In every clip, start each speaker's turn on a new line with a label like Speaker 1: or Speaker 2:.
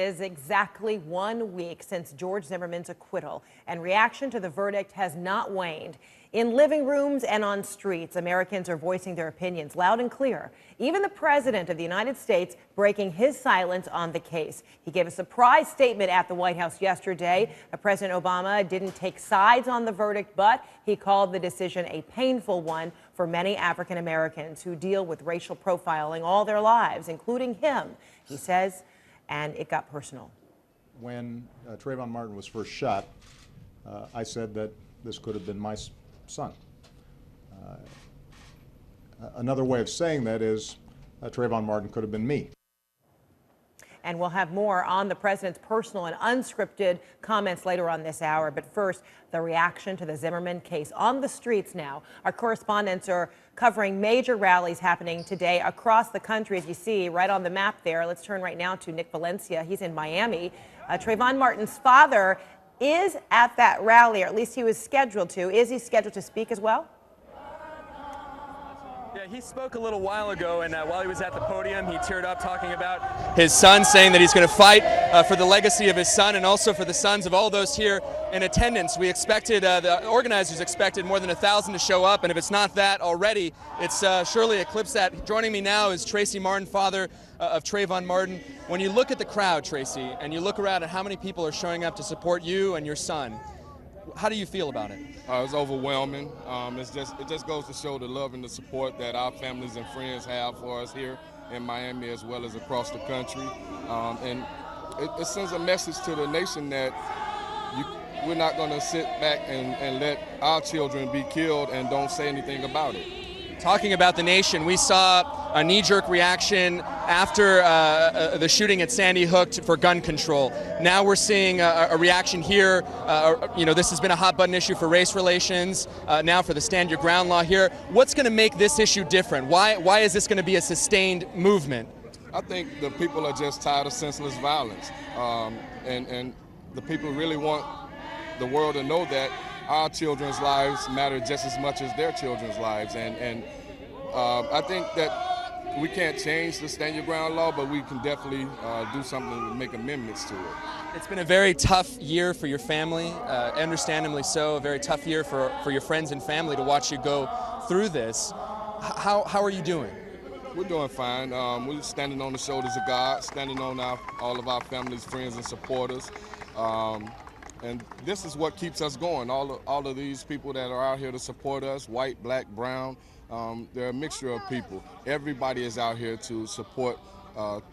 Speaker 1: It is exactly 1 week since George Zimmerman's acquittal, and reaction to the verdict has not waned. In living rooms and on streets, Americans are voicing their opinions loud and clear. Even the President of the United States breaking his silence on the case. He gave a surprise statement at the White House yesterday. President Obama didn't take sides on the verdict, but he called the decision a painful one for many African Americans who deal with racial profiling all their lives, including him. He says, and it got personal.
Speaker 2: When Trayvon Martin was first shot, I said that this could have been my son. Another way of saying that is Trayvon Martin could have been me.
Speaker 1: And we'll have more on the president's personal and unscripted comments later on this hour. But first, the reaction to the Zimmerman case on the streets now. Our correspondents are covering major rallies happening today across the country, as you see right on the map there. Let's turn right now to Nick Valencia. He's in Miami. Trayvon Martin's father is at that rally, or at least he was scheduled to. Is he scheduled to speak as well?
Speaker 3: Yeah, he spoke a little while ago, and while he was at the podium, he teared up talking about his son, saying that he's going to fight for the legacy of his son and also for the sons of all those here in attendance. We expected, the organizers expected more than 1,000 to show up, and if it's not that already, it's surely eclipsed that. Joining me now is Tracy Martin, father of Trayvon Martin. When you look at the crowd, Tracy, and you look around at how many people are showing up to support you and your son, how do you feel about it?
Speaker 4: It's overwhelming. It just goes to show the love and the support that our families and friends have for us here in Miami as well as across the country. And it sends a message to the nation that we're not going to sit back and let our children be killed and don't say anything about it.
Speaker 3: Talking about the nation, we saw a knee-jerk reaction after the shooting at Sandy Hook for gun control. Now we're seeing a reaction here. You know, this has been a hot-button issue for race relations, now for the Stand Your Ground law here. What's going to make this issue different? Why is this going to be a sustained movement?
Speaker 4: I think the people are just tired of senseless violence, and the people really want the world to know that our children's lives matter just as much as their children's lives, and I think that we can't change the Stand Your Ground law, but we can definitely do something to make amendments to it.
Speaker 3: It's been a very tough year for your family, understandably so, a very tough year for your friends and family to watch you go through this. How are you doing?
Speaker 4: We're doing fine. We're standing on the shoulders of God, standing on all of our families, friends, and supporters. And this is what keeps us going. All of these people that are out here to support us, white, black, brown, they're a mixture of people. Everybody is out here to support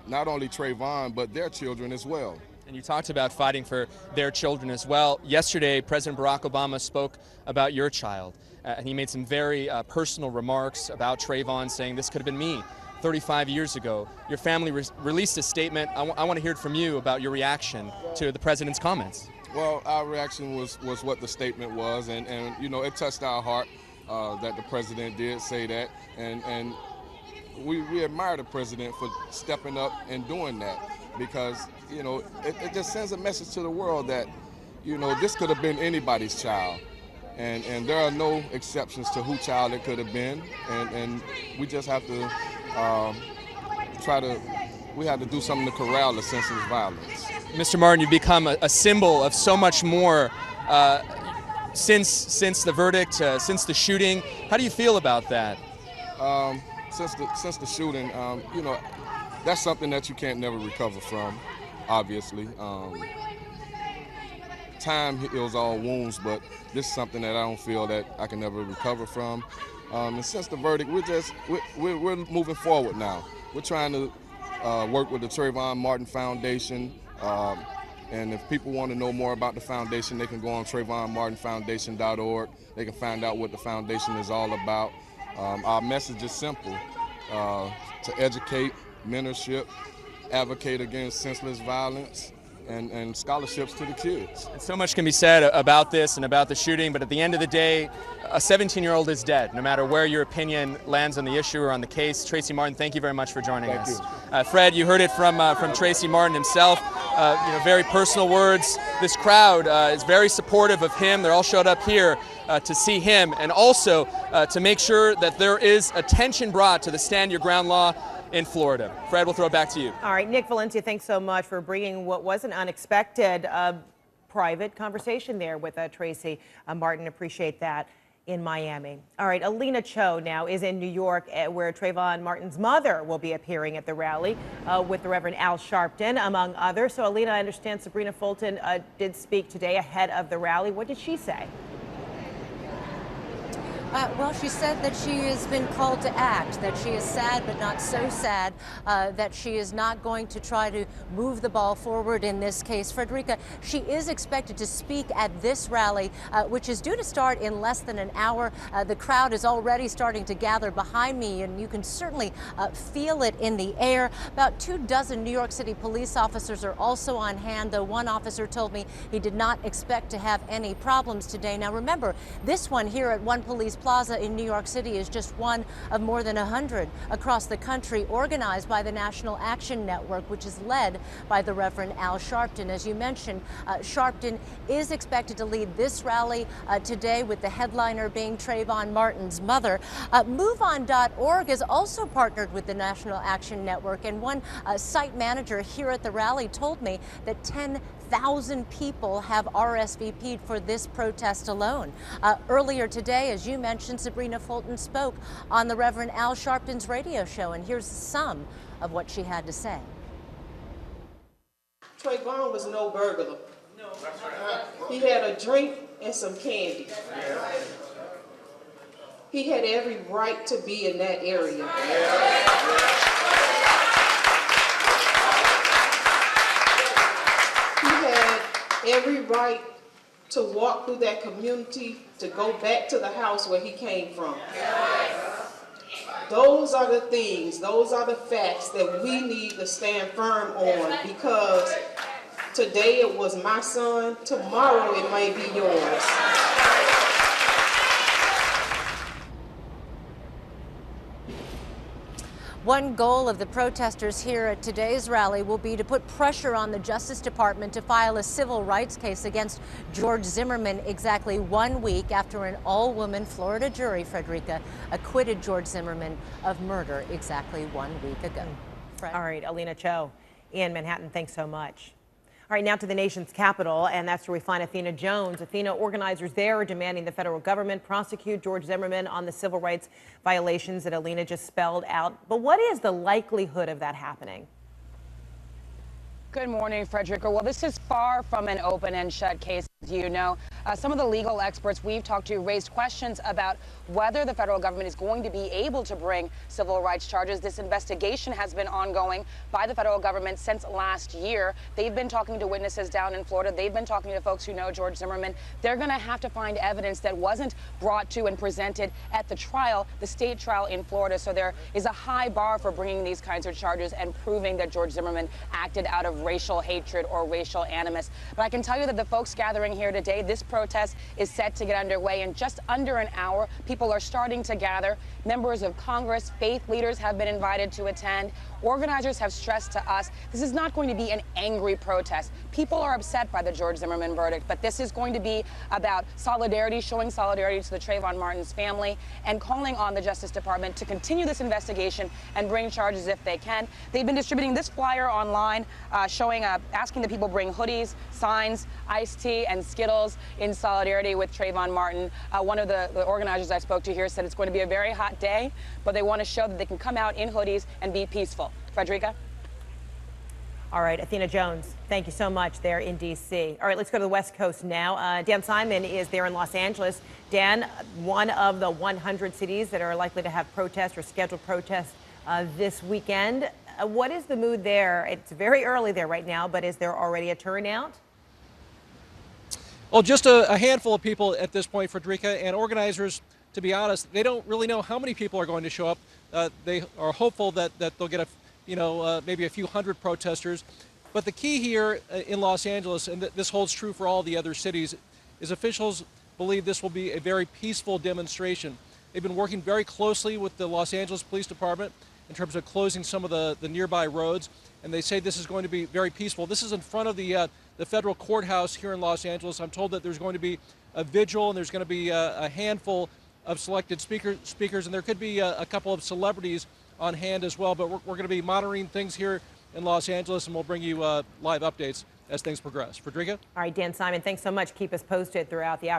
Speaker 4: not only Trayvon, but their children as well.
Speaker 3: And you talked about fighting for their children as well. Yesterday, President Barack Obama spoke about your child, and he made some very personal remarks about Trayvon, saying this could have been me 35 years ago. Your family released a statement. I want to hear it from you about your reaction to the president's comments.
Speaker 4: Well, our reaction was what the statement was, and you know, it touched our heart that the president did say that, and we admire the president for stepping up and doing that, because you know it just sends a message to the world that you know this could have been anybody's child, and there are no exceptions to who child it could have been, and we just have to we have to do something to corral the senseless violence.
Speaker 3: Mr. Martin, you've become a symbol of so much more since the verdict, since the shooting. How do you feel about that?
Speaker 4: Since the shooting, you know, that's something that you can't never recover from, obviously. Time heals all wounds, but this is something that I don't feel that I can never recover from. And since the verdict, we're moving forward now. We're trying to work with the Trayvon Martin Foundation. And if people want to know more about the foundation, they can go on TrayvonMartinFoundation.org. They can find out what the foundation is all about. Our message is simple, to educate, mentorship, advocate against senseless violence, and scholarships to the kids.
Speaker 3: And so much can be said about this and about the shooting, but at the end of the day, a 17-year-old is dead, no matter where your opinion lands on the issue or on the case. Tracy Martin, thank you very much for joining us.
Speaker 4: You.
Speaker 3: Fred, you heard it from Tracy Martin himself. very personal words. This crowd is very supportive of him. They're all showed up here to see him, and also to make sure that there is attention brought to the Stand Your Ground law in Florida. Fred, we'll throw it back to you.
Speaker 1: All right, Nick Valencia, thanks so much for bringing what was an unexpected private conversation there with Tracy Martin. Appreciate that in Miami. All right, Alina Cho now is in New York, where Trayvon Martin's mother will be appearing at the rally with the Reverend Al Sharpton, among others. So, Alina, I understand Sabrina Fulton did speak today ahead of the rally. What did she say?
Speaker 5: Well, she said that she has been called to act, that she is sad but not so sad, that she is not going to try to move the ball forward in this case. Frederica, she is expected to speak at this rally, which is due to start in less than an hour. The crowd is already starting to gather behind me, and you can certainly feel it in the air. About 24 New York City police officers are also on hand, though one officer told me he did not expect to have any problems today. Now, remember, this one here at One Police Plaza in New York City is just one of more than 100 across the country, organized by the National Action Network, which is led by the Reverend Al Sharpton. As you mentioned, Sharpton is expected to lead this rally today, with the headliner being Trayvon Martin's mother. MoveOn.org is also partnered with the National Action Network, and one site manager here at the rally told me that 10,000 people have RSVP'd for this protest alone. Earlier today, as you mentioned, Sabrina Fulton spoke on the Reverend Al Sharpton's radio show, and here's some of what she had to say.
Speaker 6: Trayvon was no burglar. No. He had a drink and some candy. He had every right to be in that area. Every right to walk through that community, to go back to the house where he came from. Those are the things, those are the facts that we need to stand firm on, because today it was my son, tomorrow it may be yours.
Speaker 5: One goal of the protesters here at today's rally will be to put pressure on the Justice Department to file a civil rights case against George Zimmerman exactly 1 week after an all-woman Florida jury, Frederica, acquitted George Zimmerman of murder exactly 1 week ago. Fred?
Speaker 1: All right, Alina Cho in Manhattan, thanks so much. All right, now to the nation's capital, and that's where we find Athena Jones. Athena, organizers there are demanding the federal government prosecute George Zimmerman on the civil rights violations that Alina just spelled out. But what is the likelihood of that happening?
Speaker 7: Good morning, Frederica. Well, this is far from an open and shut case, as you know. Some of the legal experts we've talked to raised questions about whether the federal government is going to be able to bring civil rights charges. This investigation has been ongoing by the federal government since last year. They've been talking to witnesses down in Florida. They've been talking to folks who know George Zimmerman. They're going to have to find evidence that wasn't brought to and presented at the trial, the state trial in Florida. So there is a high bar for bringing these kinds of charges and proving that George Zimmerman acted out of racial hatred or racial animus. But I can tell you that the folks gathering here today, this protest is set to get underway in just under an hour. People are starting to gather. Members of Congress, faith leaders have been invited to attend. Organizers have stressed to us this is not going to be an angry protest. People are upset by the George Zimmerman verdict, but this is going to be about solidarity, showing solidarity to the Trayvon Martin's family, and calling on the Justice Department to continue this investigation and bring charges if they can. They've been distributing this flyer online, asking the people bring hoodies, signs, iced tea, and Skittles in solidarity with Trayvon Martin. One of the organizers I spoke to here said it's going to be a very hot day, but they want to show that they can come out in hoodies and be peaceful. Frederica?
Speaker 1: All right, Athena Jones, thank you so much there in D.C. All right, let's go to the West Coast now. Dan Simon is there in Los Angeles. Dan, one of the 100 cities that are likely to have protests or scheduled protests this weekend. What is the mood there? It's very early there right now, but is there already a turnout?
Speaker 8: Well, just a handful of people at this point, Frederica, and organizers, to be honest, they don't really know how many people are going to show up. They are hopeful that they'll get maybe a few hundred protesters. But the key here in Los Angeles, and this holds true for all the other cities, is officials believe this will be a very peaceful demonstration. They've been working very closely with the Los Angeles Police Department, in terms of closing some of the nearby roads, and they say this is going to be very peaceful. This is in front of the federal courthouse here in Los Angeles. I'm told that there's going to be a vigil, and there's going to be a handful of selected speakers, and there could be a couple of celebrities on hand as well. But we're going to be monitoring things here in Los Angeles, and we'll bring you live updates as things progress. Frederica?
Speaker 1: All right, Dan Simon, thanks so much. Keep us posted throughout the afternoon.